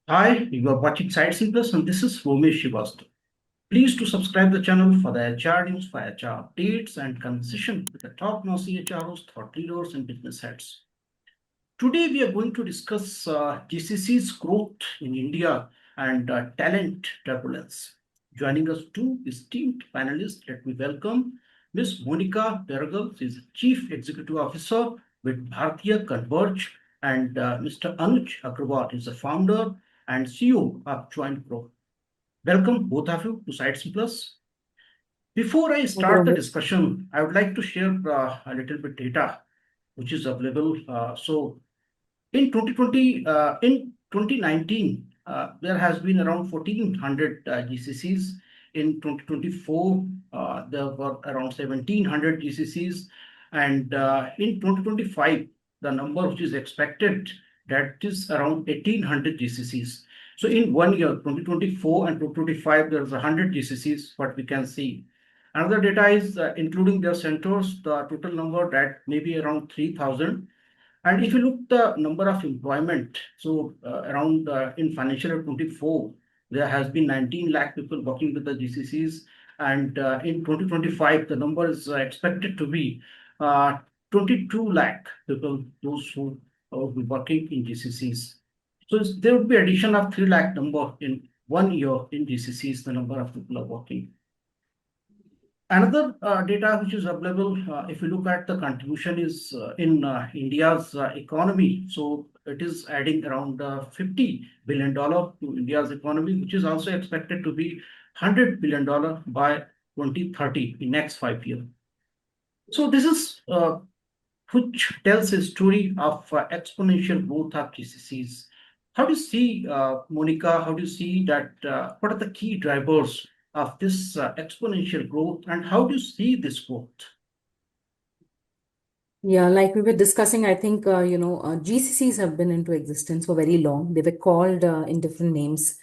Hi, you are watching SightsIn Plus and this is Romesh Srivastava. Please to subscribe the channel for the HR news, for HR updates and conversation with the top-notch CHROs, thought leaders and business heads. Today we are going to discuss GCC's growth in India and talent turbulence. Joining us two esteemed panelists, let me welcome Ms. Monica Pirgal, who is Chief Executive Officer with Bhartiya Converge, and Mr. Anuj Agrawal, who is the founder and CEO of Join Pro. Welcome both of you to Sites Plus. Before I Thank you, start the Romesh. discussion, I would like to share a little bit data which is available. In 2020, in 2019, there has been around 1,400 GCCs. In 2024, there were around 1,700 GCCs. And in 2025, the number which is expected, that is around 1,800 GCCs. So in 1 year, 2024 and 2025, there's 100 GCCs, what we can see. Another data is including their centers, the total number that may be around 3,000. And if you look the number of employment, so around in financial year 24, there has been 19 lakh people working with the GCCs, and in 2025, the number is expected to be 22 lakh people, those who will be working in GCCs. So there would be addition of 3 lakh number in 1 year in GCCs, the number of people are working. Another data which is available, if you look at the contribution is in India's economy. So it is adding around $50 billion to India's economy, which is also expected to be $100 billion by 2030 in next 5 years. So this is which tells a story of exponential growth of GCCs. How do you see, Monica, how do you see that, what are the key drivers of this exponential growth and how do you see this growth? Yeah, like we were discussing, I think, GCCs have been into existence for very long. They were called in different names.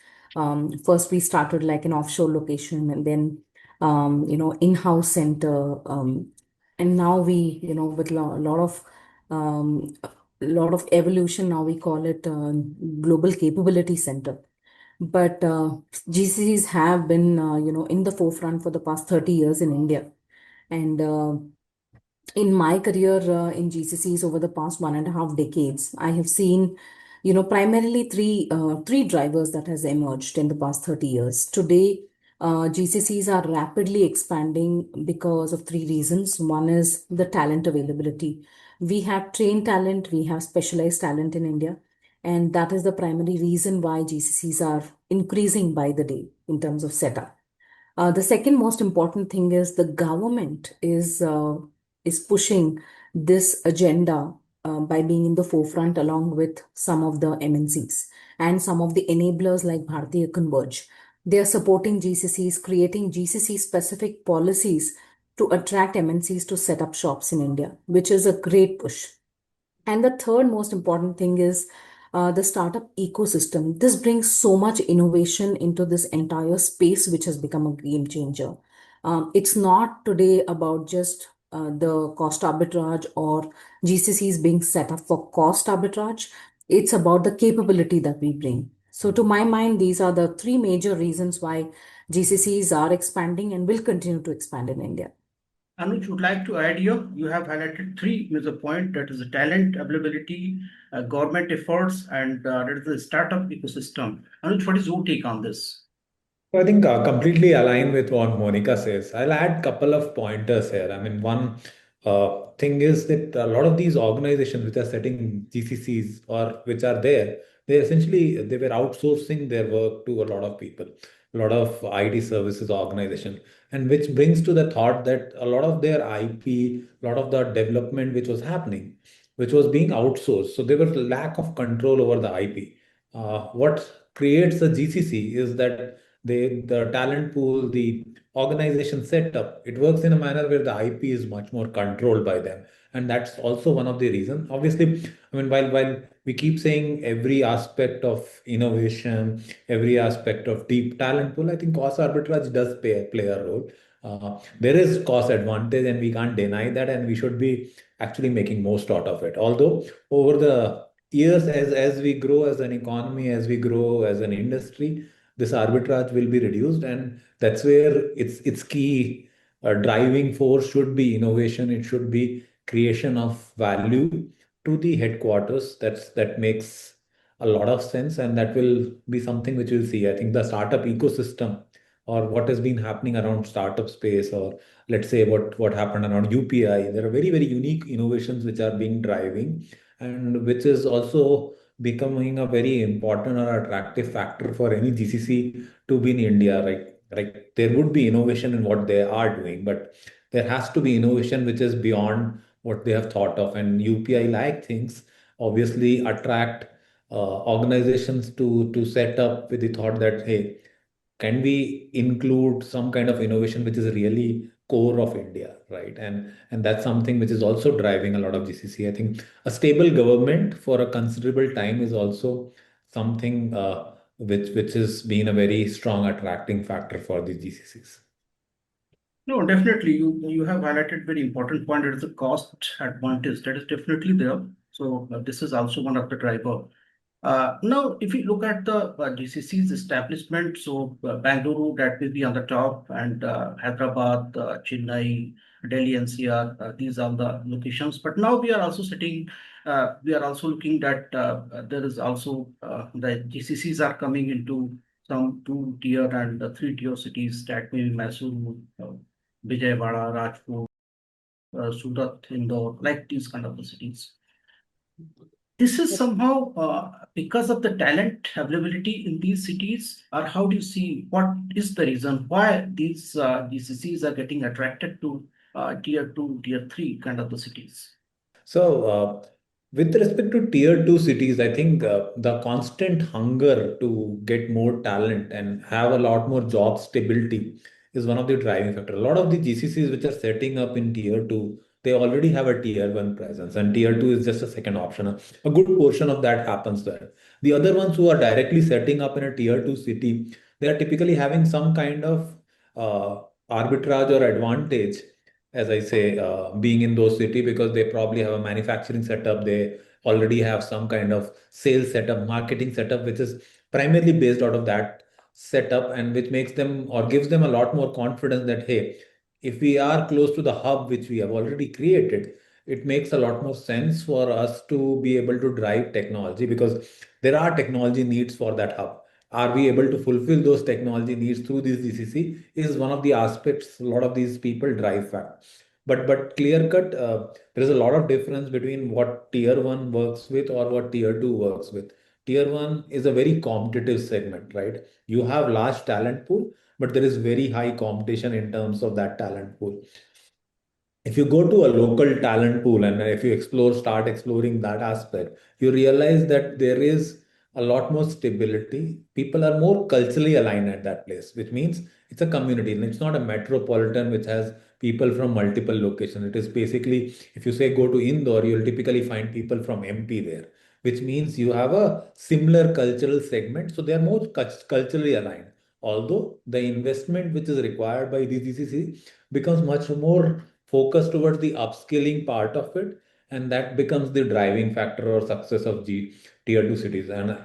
First, we started like an offshore location and then, in-house center. And now with um, lot of evolution, now we call it Global Capability Center. But GCCs have been, in the forefront for the past 30 years in India. And in my career in GCCs over the past 1.5 decades, I have seen, primarily three drivers that has emerged in the past 30 years. Today, GCCs are rapidly expanding because of three reasons. One is the talent availability. We have trained talent, we have specialized talent in India, and that is the primary reason why GCCs are increasing by the day in terms of setup. The second most important thing is the government is pushing this agenda by being in the forefront along with some of the MNCs and some of the enablers like Bhartiya Converge. They are supporting GCCs, creating GCC specific policies to attract MNCs to set up shops in India, which is a great push. And the third most important thing is the startup ecosystem. This brings so much innovation into this entire space, which has become a game changer. It's not today about just the cost arbitrage or GCCs being set up for cost arbitrage. It's about the capability that we bring. So, to my mind, these are the three major reasons why GCCs are expanding and will continue to expand in India. Anuj, would like to add here, you have highlighted three major point that is the talent availability, government efforts, and that is the startup ecosystem. Anuj, what is your take on this? I think completely align with what Monica says. I'll add couple of pointers here. I mean, one thing is that a lot of these organizations which are setting GCCs or which are there, they were outsourcing their work to a lot of people, a lot of IT services organization, and which brings to the thought that a lot of their IP, a lot of the development which was happening, which was being outsourced. So there was lack of control over the IP. What creates a GCC is that the talent pool, the organization setup, it works in a manner where the IP is much more controlled by them. And that's also one of the reasons. Obviously, I mean, while we keep saying every aspect of innovation, every aspect of deep talent pool, I think cost arbitrage does play a role. There is cost advantage, and we can't deny that, and we should be actually making most out of it. Although over the years, as we grow as an economy, as we grow as an industry, this arbitrage will be reduced, and that's where its key driving force should be innovation. It should be creation of value to the headquarters. That makes a lot of sense, and that will be something which we'll see. I think the startup ecosystem, or what has been happening around startup space, or let's say what happened around UPI, there are very, very unique innovations which are being driving, and which is also becoming a very important or attractive factor for any GCC to be in India, right? Like there would be innovation in what they are doing, but there has to be innovation which is beyond what they have thought of. And UPI like things obviously attract organizations to set up with the thought that, hey, can we include some kind of innovation which is really core of India, right? And that's something which is also driving a lot of GCC. I think a stable government for a considerable time is also something which has been a very strong attracting factor for the GCCs. No, definitely. You have highlighted very important point. It is the cost advantage that is definitely there. So this is also one of the driver. Now, if you look at the GCC's establishment, so Bangalore, that will be on the top, and Hyderabad, Chennai, Delhi NCR, these are the locations. But now we are also we are also looking that there is also the GCCs are coming into some 2-tier and 3-tier cities, that may be Mysuru, Vijayawada, Rajkot, Surat, Indore, like these kind of the cities. This is somehow because of the talent availability in these cities, or how do you see what is the reason why these GCCs are getting attracted to tier 2, tier 3 kind of the cities? So, with respect to tier two cities, I think the constant hunger to get more talent and have a lot more job stability is one of the driving factors. A lot of the GCCs which are setting up in tier two, they already have a tier one presence, and tier two is just a second option. A good portion of that happens there. The other ones who are directly setting up in a tier two city, they are typically having some kind of arbitrage or advantage, as I say, being in those city, because they probably have a manufacturing setup, they already have some kind of sales setup, marketing setup, which is primarily based out of that setup, and which makes them or gives them a lot more confidence that, hey, if we are close to the hub which we have already created, it makes a lot more sense for us to be able to drive technology, because there are technology needs for that hub. Are we able to fulfill those technology needs through this GCC is one of the aspects a lot of these people drive fact. But clear cut, there is a lot of difference between what tier one works with or what tier two works with. Tier one is a very competitive segment, right? You have large talent pool, but there is very high competition in terms of that talent pool. If you go to a local talent pool and if you start exploring that aspect, you realize that there is a lot more stability. People are more culturally aligned at that place, which means it's a community and it's not a metropolitan which has people from multiple locations. It is basically, if you say go to Indore, you'll typically find people from MP there, which means you have a similar cultural segment. So they are more culturally aligned. Although the investment which is required by the GCC becomes much more focus towards the upskilling part of it, and that becomes the driving factor or success of tier 2 cities. And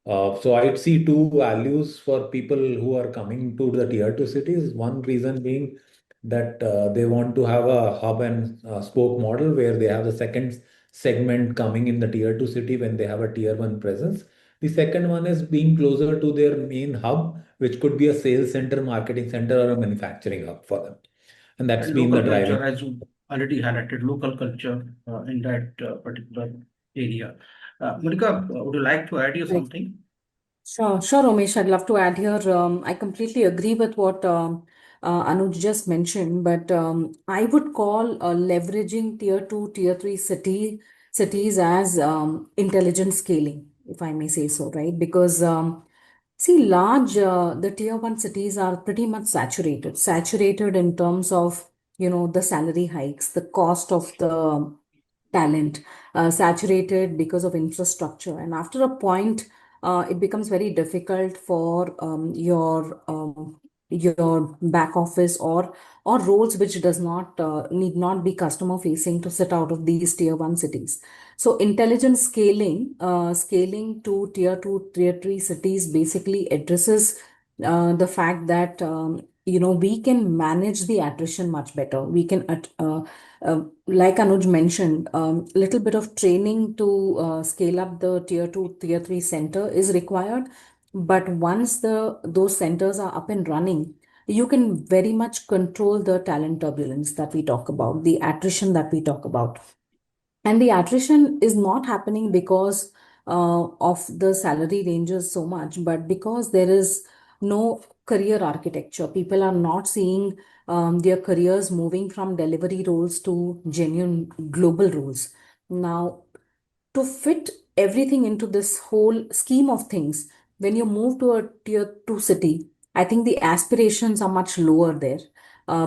so I'd see two values for people who are coming to the tier 2 cities. One reason being that they want to have a hub and spoke model where they have the second segment coming in the tier 2 city when they have a tier 1 presence. The second one is being closer to their main hub, which could be a sales center, marketing center, or a manufacturing hub for them. And that's And been the local driving. culture, as you already highlighted, local culture in that particular area. Monica, would you like to add here Right. something? Sure, Romesh. I'd love to add here. I completely agree with what Anuj just mentioned, but I would call leveraging tier two, tier three cities as intelligent scaling, if I may say so, right? Because see, the tier one cities are pretty much saturated in terms of, the salary hikes, the cost of the talent, saturated because of infrastructure. And after a point, it becomes very difficult for your your back office, or roles which does not need not be customer facing to sit out of these tier 1 cities. So intelligent scaling to tier 2, tier 3 cities basically addresses the fact that we can manage the attrition much better. We can like Anuj mentioned, little bit of training to scale up the tier 2, tier 3 center is required. But once those centers are up and running, you can very much control the talent turbulence that we talk about, the attrition that we talk about. And the attrition is not happening because of the salary ranges so much, but because there is no career architecture. People are not seeing their careers moving from delivery roles to genuine global roles. Now, to fit everything into this whole scheme of things, when you move to a tier 2 city, I think the aspirations are much lower there.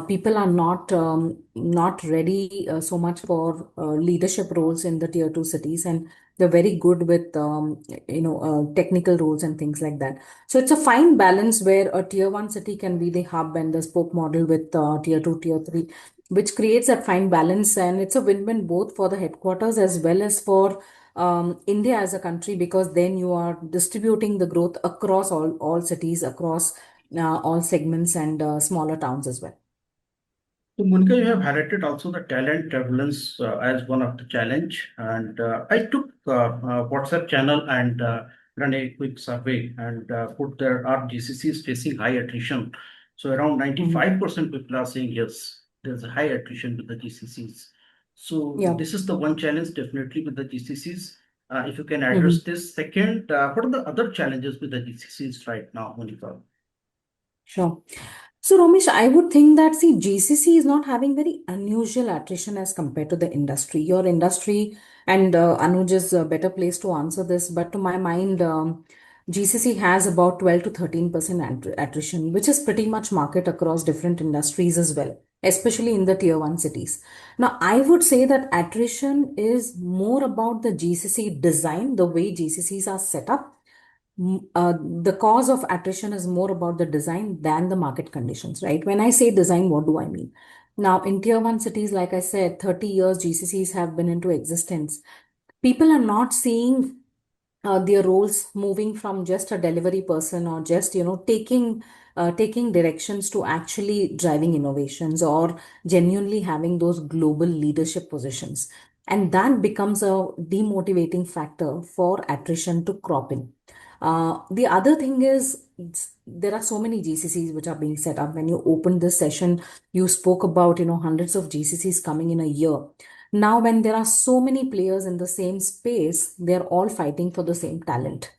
People are not ready so much for leadership roles in the tier 2 cities, and they're very good with technical roles and things like that. So it's a fine balance where a tier 1 city can be the hub and the spoke model with tier 2, tier 3, which creates that fine balance, and it's a win-win both for the headquarters as well as for India as a country, because then you are distributing the growth across all cities, across all segments and smaller towns as well. So, Monica, you have highlighted also the talent turbulence as one of the challenge, and I took WhatsApp channel and ran a quick survey and put there are GCCs facing high attrition. So around 95% people are saying yes, there's a high attrition with the GCCs. So Yeah. this is the one challenge definitely with the GCCs. If you can Mhm. address this. Second, what are the other challenges with the GCCs right now, Monica? Sure. So, Romesh, I would think that, see, GCC is not having very unusual attrition as compared to the industry. Your industry, and Anuj is a better place to answer this, but to my mind, GCC has about 12 to 13% attrition, which is pretty much market across different industries as well, especially in the tier 1 cities. Now, I would say that attrition is more about the GCC design, the way GCCs are set up. The cause of attrition is more about the design than the market conditions, right? When I say design, what do I mean? Now, in tier 1 cities, like I said, 30 years GCCs have been into existence. People are not seeing their roles moving from just a delivery person, or just taking directions, to actually driving innovations or genuinely having those global leadership positions. And that becomes a demotivating factor for attrition to crop in. The other thing is, there are so many GCCs which are being set up. When you opened this session, you spoke about hundreds of GCCs coming in a year. Now, when there are so many players in the same space, they're all fighting for the same talent.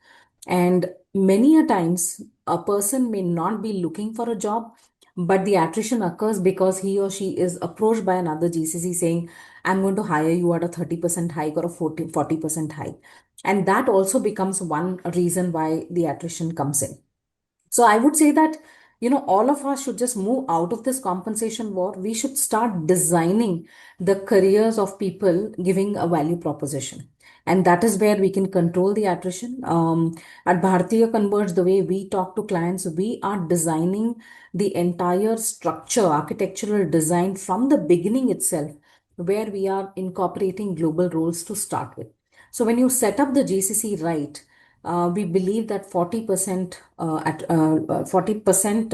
And many a times, a person may not be looking for a job, but the attrition occurs because he or she is approached by another GCC saying, I'm going to hire you at a 30% hike or a 40% hike. And that also becomes one reason why the attrition comes in. So I would say that, all of us should just move out of this compensation war. We should start designing the careers of people, giving a value proposition. And that is where we can control the attrition. At Bhartiya Converge, the way we talk to clients, we are designing the entire structure, architectural design from the beginning itself, where we are incorporating global roles to start with. So when you set up the GCC right, we believe that 40% 40%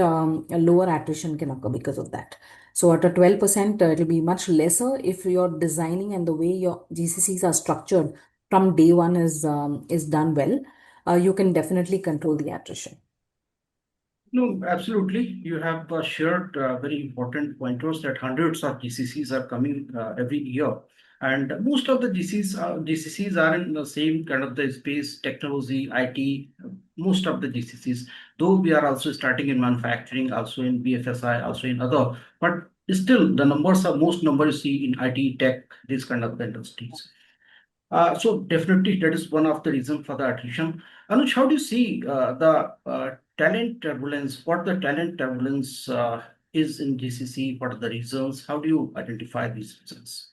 lower attrition can occur because of that. So at a 12%, it'll be much lesser if you're designing, and the way your GCCs are structured from day one is done well. You can definitely control the attrition. No, absolutely. You have shared very important pointers that hundreds of GCCs are coming every year. And most of the GCCs are in the same kind of the space, technology, IT, most of the GCCs, though we are also starting in manufacturing, also in BFSI, also in other, but still the numbers are most numbers you see in IT, tech, these kind of industries. So definitely that is one of the reasons for the attrition. Anuj, how do you see the talent turbulence? What the talent turbulence is in GCC? What are the reasons? How do you identify these reasons?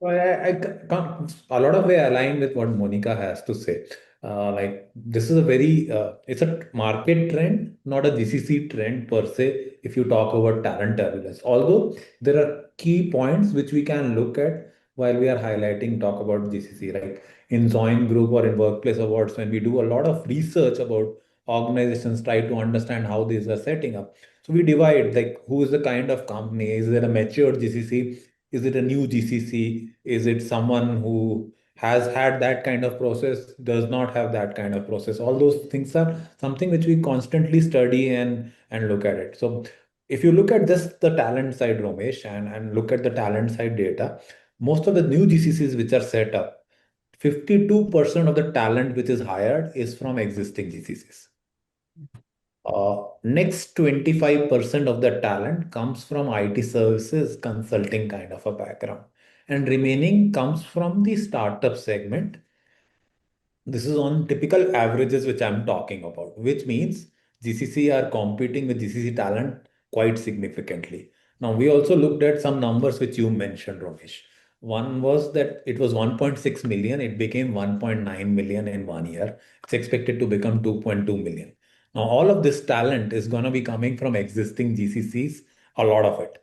Well, I can't a lot of way align with what Monica has to say. Like this is a very it's a market trend, not a GCC trend per se. If you talk about talent turbulence, although there are key points which we can look at while we are highlighting talk about GCC, like in Zyoin group or in workplace awards, when we do a lot of research about organizations, try to understand how these are setting up. So we divide like who is the kind of company? Is it a mature GCC? Is it a new GCC? Is it someone who has had that kind of process, does not have that kind of process? All those things are something which we constantly study and look at it. So if you look at just the talent side, Romesh, and look at the talent side data, most of the new GCCs which are set up, 52% of the talent which is hired is from existing GCCs. Next 25% of the talent comes from IT services, consulting kind of a background, and remaining comes from the startup segment. This is on typical averages which I'm talking about, which means GCC are competing with GCC talent quite significantly. Now, we also looked at some numbers which you mentioned, Romesh. One was that it was 1.6 million, it became 1.9 million in 1 year. It's expected to become 2.2 million. Now, all of this talent is going to be coming from existing GCCs, a lot of it,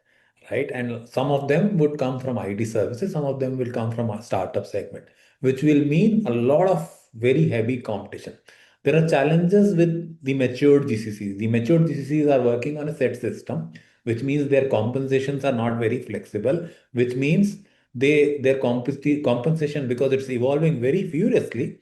right? And some of them would come from IT services, some of them will come from a startup segment, which will mean a lot of very heavy competition. There are challenges with the matured GCCs. The matured GCCs are working on a set system, which means their compensations are not very flexible, which means their compensation, because it's evolving very furiously,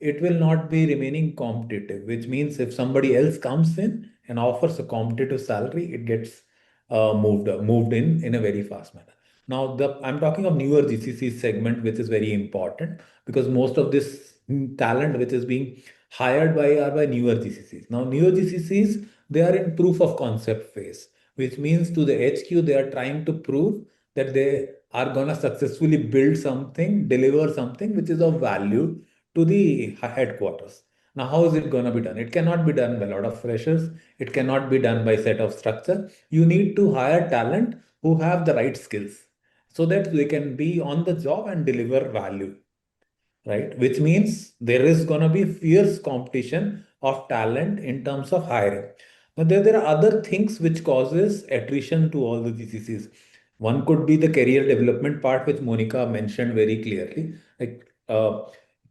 it will not be remaining competitive, which means if somebody else comes in and offers a competitive salary, it gets moved in a very fast manner. Now, I'm talking of newer GCC segment, which is very important because most of this talent which is being hired by are by newer GCCs. Now, newer GCCs, they are in proof of concept phase, which means to the HQ, they are trying to prove that they are going to successfully build something, deliver something which is of value to the headquarters. Now, how is it going to be done? It cannot be done by a lot of freshers. It cannot be done by set of structure. You need to hire talent who have the right skills so that they can be on the job and deliver value, right? Which means there is going to be fierce competition of talent in terms of hiring. Now, there are other things which causes attrition to all the GCCs. One could be the career development part, which Monica mentioned very clearly. Like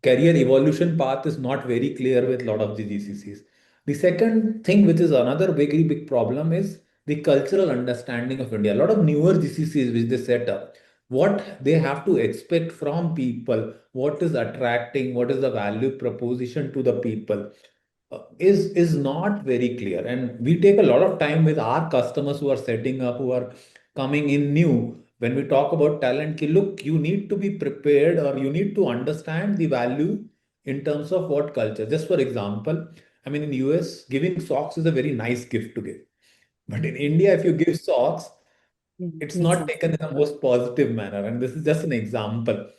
career evolution path is not very clear with a lot of the GCCs. The second thing, which is another very big problem, is the cultural understanding of India. A lot of newer GCCs which they set up, what they have to expect from people, what is attracting, what is the value proposition to the people, is not very clear. And we take a lot of time with our customers who are setting up, who are coming in new. When we talk about talent, ki, look, you need to be prepared or you need to understand the value in terms of what culture. Just for example, I mean, in US, giving socks is a very nice gift to give. But in India, if you give socks, it's Makes not sense. taken in the most positive manner. And this is just an example,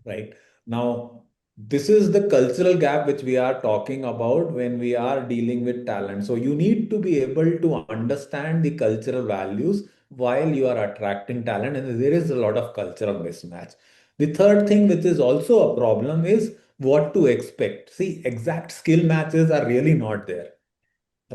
right? Now, this is the cultural gap which we are talking about when we are dealing with talent. So you need to be able to understand the cultural values while you are attracting talent, and there is a lot of cultural mismatch. The third thing, which is also a problem, is what to expect. See, exact skill matches are really not there,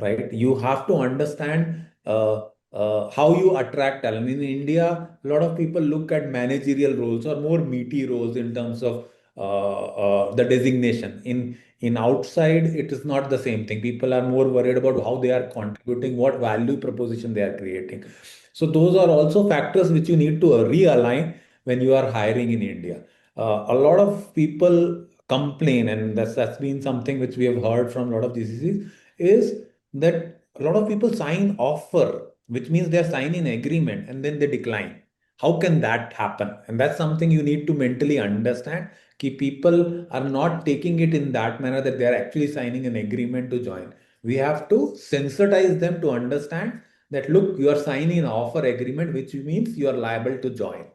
right? You have to understand how you attract talent. In India, a lot of people look at managerial roles or more meaty roles in terms of the designation. In outside, it is not the same thing. People are more worried about how they are contributing, what value proposition they are creating. So those are also factors which you need to realign when you are hiring in India. A lot of people complain, and that's been something which we have heard from a lot of GCCs, is that a lot of people sign offer, which means they're signing agreement and then they decline. How can that happen? And that's something you need to mentally understand. Key people are not taking it in that manner that they're actually signing an agreement to join. We have to sensitize them to understand that look, you are signing an offer agreement, which means you are liable to join,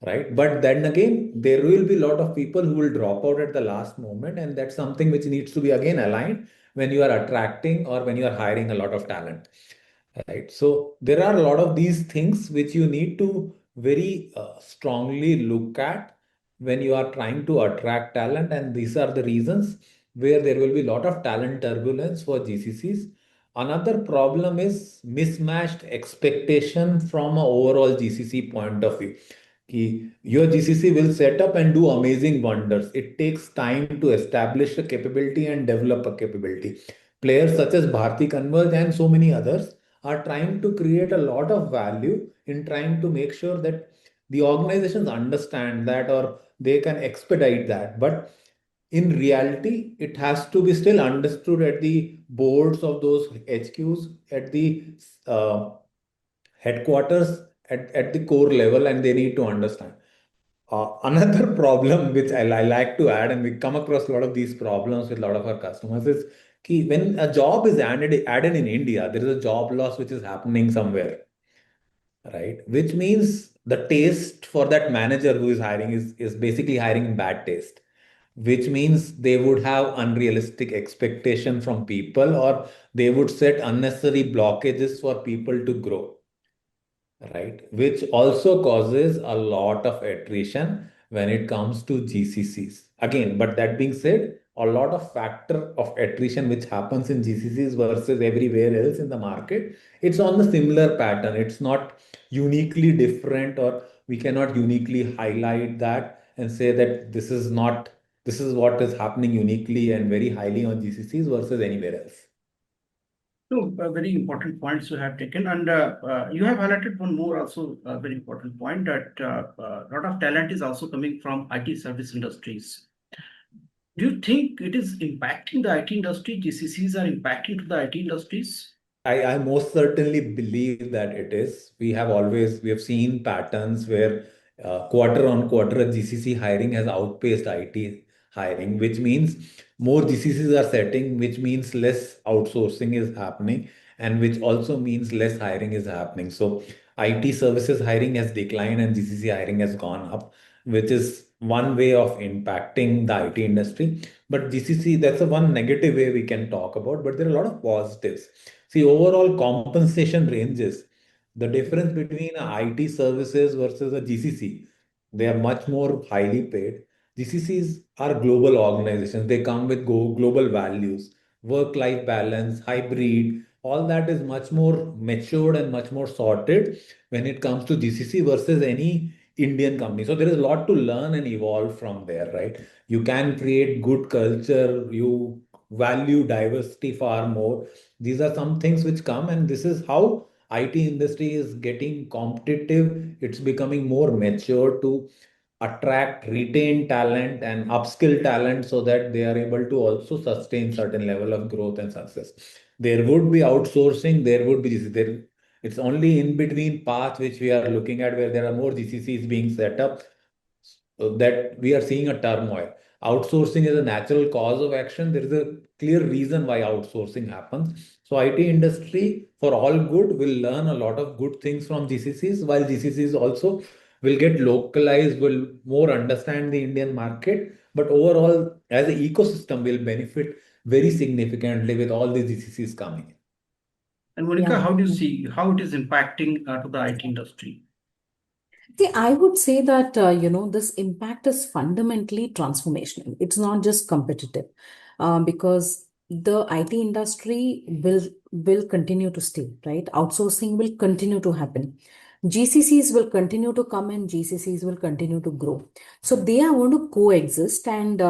right? But then again, there will be a lot of people who will drop out at the last moment, and that's something which needs to be again aligned when you are attracting or when you are hiring a lot of talent, right? So there are a lot of these things which you need to very strongly look at when you are trying to attract talent, and these are the reasons where there will be a lot of talent turbulence for GCCs. Another problem is mismatched expectation from an overall GCC point of view. Your GCC will set up and do amazing wonders. It takes time to establish a capability and develop a capability. Players such as Bharti Converge and so many others are trying to create a lot of value in trying to make sure that the organizations understand that or they can expedite that. But in reality, it has to be still understood at the boards of those HQs, at the uh, headquarters, at the core level, and they need to understand. Another problem which I like to add, and we come across a lot of these problems with a lot of our customers, is when a job is added in India, there is a job loss which is happening somewhere, right? Which means the taste for that manager who is hiring is basically hiring in bad taste, which means they would have unrealistic expectation from people, or they would set unnecessary blockages for people to grow, right? Which also causes a lot of attrition when it comes to GCCs. Again, but that being said, a lot of factor of attrition which happens in GCCs versus everywhere else in the market, it's on the similar pattern. It's not uniquely different, or we cannot uniquely highlight that and say that this is what is happening uniquely and very highly on GCCs versus anywhere else. So, very important points you have taken, and you have highlighted one more also very important point, that a lot of talent is also coming from IT service industries. Do you think it is impacting the IT industry? GCCs are impacting to the IT industries? I most certainly believe that it is. We have seen patterns where quarter on quarter GCC hiring has outpaced IT hiring, which means more GCCs are setting, which means less outsourcing is happening, and which also means less hiring is happening. So IT services hiring has declined and GCC hiring has gone up, which is one way of impacting the IT industry. But GCC, that's a one negative way we can talk about, but there are a lot of positives. See, overall compensation ranges, the difference between a IT services versus a GCC, they are much more highly paid. GCCs are global organizations. They come with global values, work-life balance, hybrid, all that is much more matured and much more sorted when it comes to GCC versus any Indian company. So there is a lot to learn and evolve from there, right? You can create good culture, you value diversity far more. These are some things which come, and this is how IT industry is getting competitive. It's becoming more mature to attract, retain talent and upskill talent so that they are able to also sustain certain level of growth and success. There would be outsourcing, there would be there. It's only in between path which we are looking at where there are more GCCs being set up, so that we are seeing a turmoil. Outsourcing is a natural cause of action. There is a clear reason why outsourcing happens. So IT industry for all good will learn a lot of good things from GCCs, while GCCs also will get localized, will more understand the Indian market. But overall, as an ecosystem, will benefit very significantly with all the GCCs coming in. And Monica, Yeah. how do you see how it is impacting to the IT industry? See, I would say that, this impact is fundamentally transformational. It's not just competitive, because the IT industry will continue to stay, right? Outsourcing will continue to happen. GCCs will continue to come and GCCs will continue to grow. So they are going to coexist, and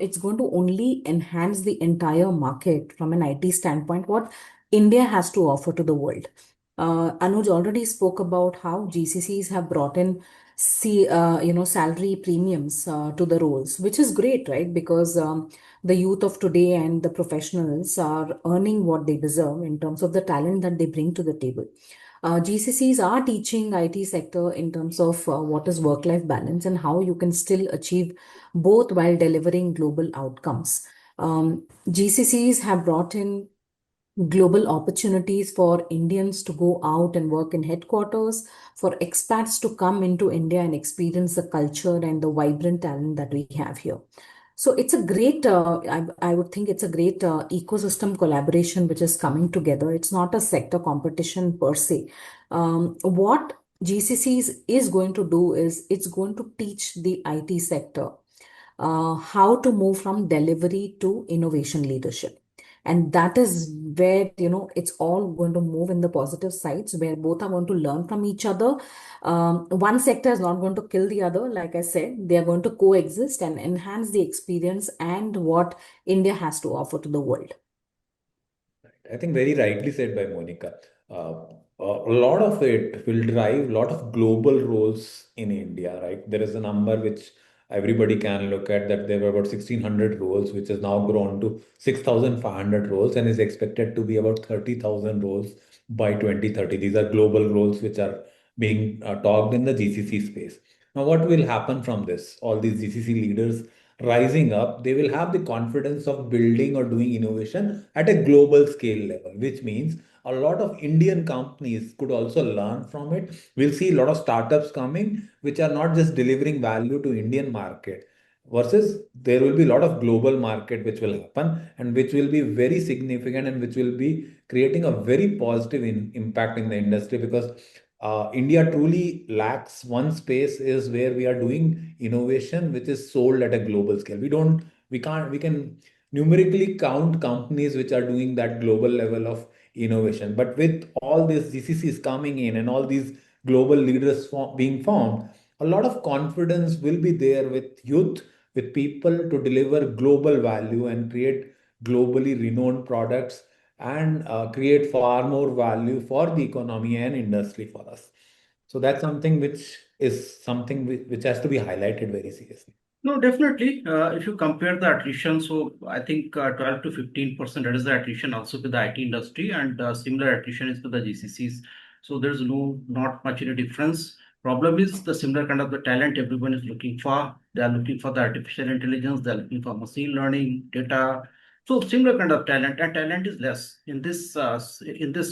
it's going to only enhance the entire market from an IT standpoint, what India has to offer to the world. Anuj already spoke about how GCCs have brought in salary premiums to the roles, which is great, right? Because the youth of today and the professionals are earning what they deserve in terms of the talent that they bring to the table. GCCs are teaching IT sector in terms of what is work-life balance and how you can still achieve both while delivering global outcomes. GCCs have brought in global opportunities for Indians to go out and work in headquarters, for expats to come into India and experience the culture and the vibrant talent that we have here. So it's a great, I would think it's a great ecosystem collaboration which is coming together. It's not a sector competition per se. What GCCs is going to do is it's going to teach the IT sector how to move from delivery to innovation leadership. And that is where, it's all going to move in the positive sides where both are going to learn from each other. One sector is not going to kill the other. Like I said, they are going to coexist and enhance the experience and what India has to offer to the world. I think very rightly said by Monica. Uh, a lot of it will drive a lot of global roles in India, right? There is a number which everybody can look at, that there were about 1,600 roles, which has now grown to 6,500 roles and is expected to be about 30,000 roles by 2030. These are global roles which are being talked in the GCC space. Now, what will happen from this? All these GCC leaders rising up, they will have the confidence of building or doing innovation at a global scale level, which means a lot of Indian companies could also learn from it. We'll see a lot of startups coming, which are not just delivering value to Indian market, versus there will be a lot of global market which will happen and which will be very significant and which will be creating a very positive impact in the industry, because India truly lacks one space is where we are doing innovation which is sold at a global scale. We can numerically count companies which are doing that global level of innovation. But with all these GCCs coming in and all these global leaders being formed, a lot of confidence will be there with youth, with people to deliver global value and create globally renowned products and create far more value for the economy and industry for us. So that's something which is something which has to be highlighted very seriously. No, definitely. If you compare the attrition, so I think 12 to 15%, that is the attrition also with the IT industry, and similar attrition is with the GCCs. So there's not much any difference. Problem is the similar kind of the talent everyone is looking for. They are looking for the artificial intelligence. They are looking for machine learning, data. So similar kind of talent, and talent is less in this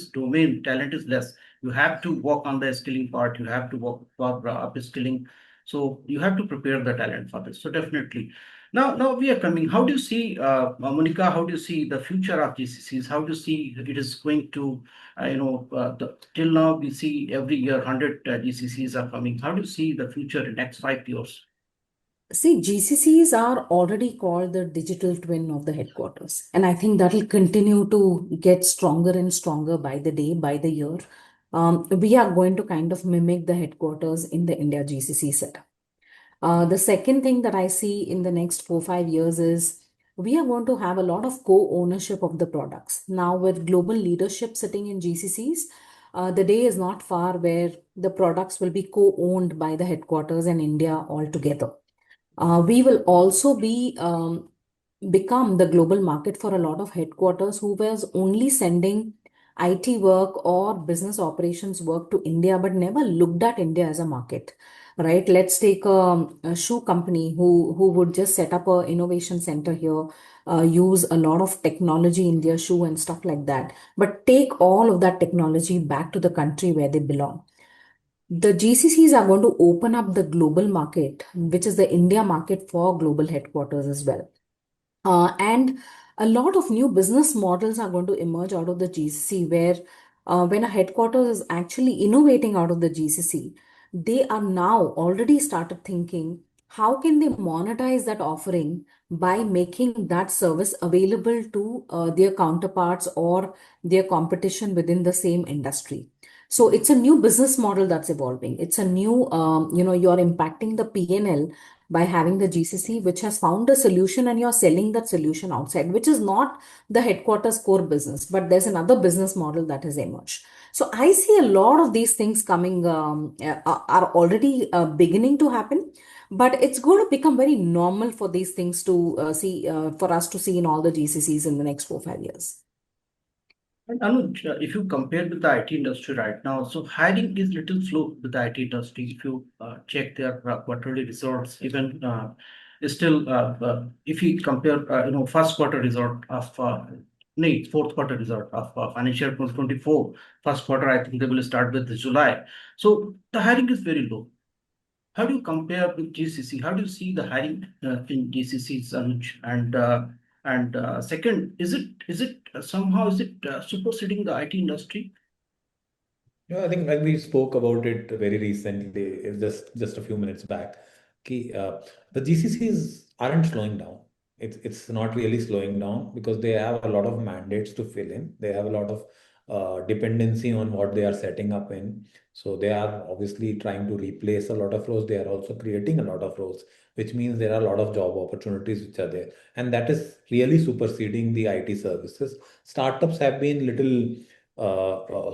domain. Talent is less. You have to work on the skilling part. You have to work for upskilling, so you have to prepare the talent for this. So definitely. Now we are coming. How do you see, Monica? How do you see the future of GCCs? How do you see that it is going to, till now we see every year 100 GCCs are coming. How do you see the future in next 5 years? See, GCCs are already called the digital twin of the headquarters. And I think that will continue to get stronger and stronger by the day, by the year. We are going to kind of mimic the headquarters in the India GCC setup. The second thing that I see in the next 4, 5 years is we are going to have a lot of co-ownership of the products. Now, with global leadership sitting in GCCs, the day is not far where the products will be co-owned by the headquarters and India altogether. We will also become the global market for a lot of headquarters who was only sending IT work or business operations work to India, but never looked at India as a market, right? Let's take a shoe company who would just set up a innovation center here, use a lot of technology in their shoe and stuff like that, but take all of that technology back to the country where they belong. The GCCs are going to open up the global market, which is the India market for global headquarters as well. And a lot of new business models are going to emerge out of the GCC, where when a headquarters is actually innovating out of the GCC, they are now already started thinking how can they monetize that offering by making that service available to their counterparts or their competition within the same industry. So it's a new business model that's evolving. It's a new, you're impacting the P&L by having the GCC, which has found a solution and you're selling that solution outside, which is not the headquarters core business, but there's another business model that has emerged. So I see a lot of these things coming, are already beginning to happen, but it's going to become very normal for these things to for us to see in all the GCCs in the next 4, 5 years. And Anuj, if you compare with the IT industry right now, so hiring is little slow with the IT industry. If you check their quarterly results, even still, if you compare, first quarter result of, no, fourth quarter result of financial 2024, first quarter, I think they will start with July. So the hiring is very low. How do you compare with GCC? How do you see the hiring in GCCs, Anuj? And second, is it somehow is it superseding the IT industry? Yeah, I think like we spoke about it very recently, just a few minutes back. The GCCs aren't slowing down. It's not really slowing down because they have a lot of mandates to fill in. They have a lot of dependency on what they are setting up in. So they are obviously trying to replace a lot of roles. They are also creating a lot of roles, which means there are a lot of job opportunities which are there, and that is really superseding the IT services. Startups have been little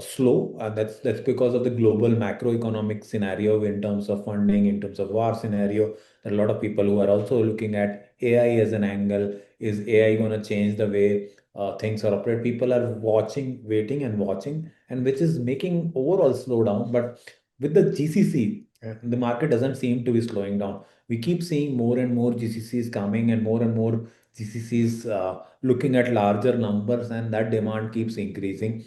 slow, and that's because of the global macroeconomic scenario in terms of funding, in terms of war scenario. There are a lot of people who are also looking at AI as an angle. Is AI going to change the way things are operated? People are watching, waiting, and watching, and which is making overall slow down. But with the GCC, the market doesn't seem to be slowing down. We keep seeing more and more GCCs coming and more GCCs looking at larger numbers, and that demand keeps increasing.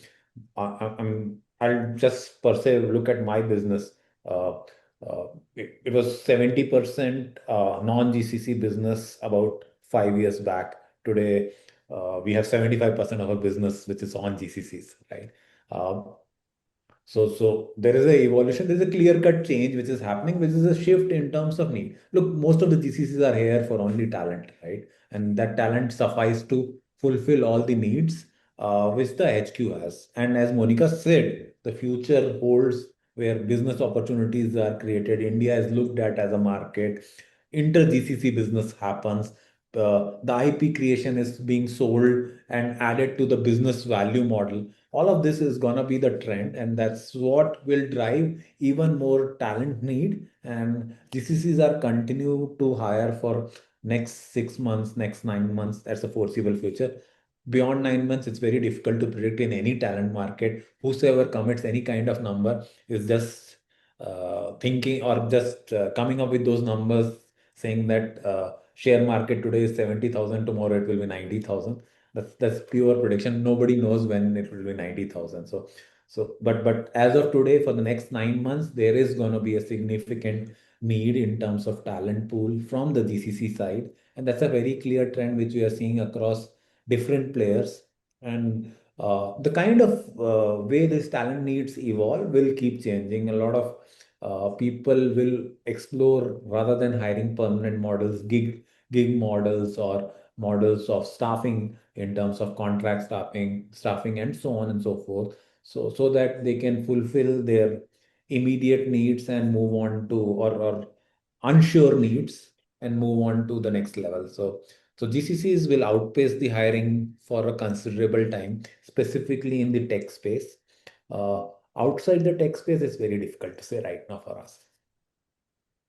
I'll just per se look at my business. Uh, it was 70% non-GCC business about 5 years back. Today, we have 75% of our business which is on GCCs, right? Uh, so there is a evolution, there's a clear-cut change which is happening, which is a shift in terms of need. Look, most of the GCCs are here for only talent, right? And that talent suffice to fulfill all the needs which the HQ has. And as Monica said, the future holds where business opportunities are created. India is looked at as a market. Inter-GCC business happens. The IP creation is being sold and added to the business value model. All of this is gonna be the trend, and that's what will drive even more talent need. And GCCs are continue to hire for next 6 months, next 9 months. That's a foreseeable future. Beyond 9 months, it's very difficult to predict in any talent market. Whosoever commits any kind of number is just thinking or just coming up with those numbers, saying that share market today is 70,000, tomorrow it will be 90,000. That's pure prediction. Nobody knows when it will be 90,000. But as of today, for the next 9 months, there is going to be a significant need in terms of talent pool from the GCC side, and that's a very clear trend which we are seeing across different players. And the kind of way this talent needs evolve will keep changing. A lot of people will explore, rather than hiring permanent models, gig models or models of staffing in terms of contract staffing, and so on and so forth. So that they can fulfill their immediate needs and move on to or unsure needs and move on to the next level. So GCCs will outpace the hiring for a considerable time, specifically in the tech space. Uh, Outside the tech space, it's very difficult to say right now for us.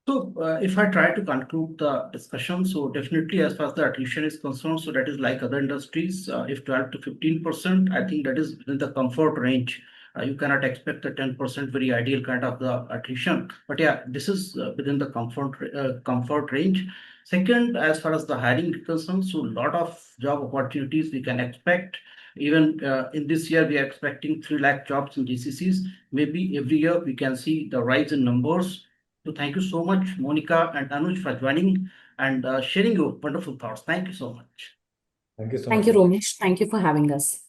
So, if I try to conclude the discussion, so definitely as far as the attrition is concerned, so that is like other industries, if 12 to 15%, I think that is within the comfort range. You cannot expect a 10% very ideal kind of the attrition, but yeah, this is within the comfort range. Second, as far as the hiring is concerned, so a lot of job opportunities we can expect. Even in this year, we are expecting 3 lakh jobs in GCCs. Maybe every year we can see the rise in numbers. So thank you so much, Monica and Anuj, for joining and sharing your wonderful thoughts. Thank you so much. Thank you so Thank much, you, Romesh. Romesh. Thank you for having us.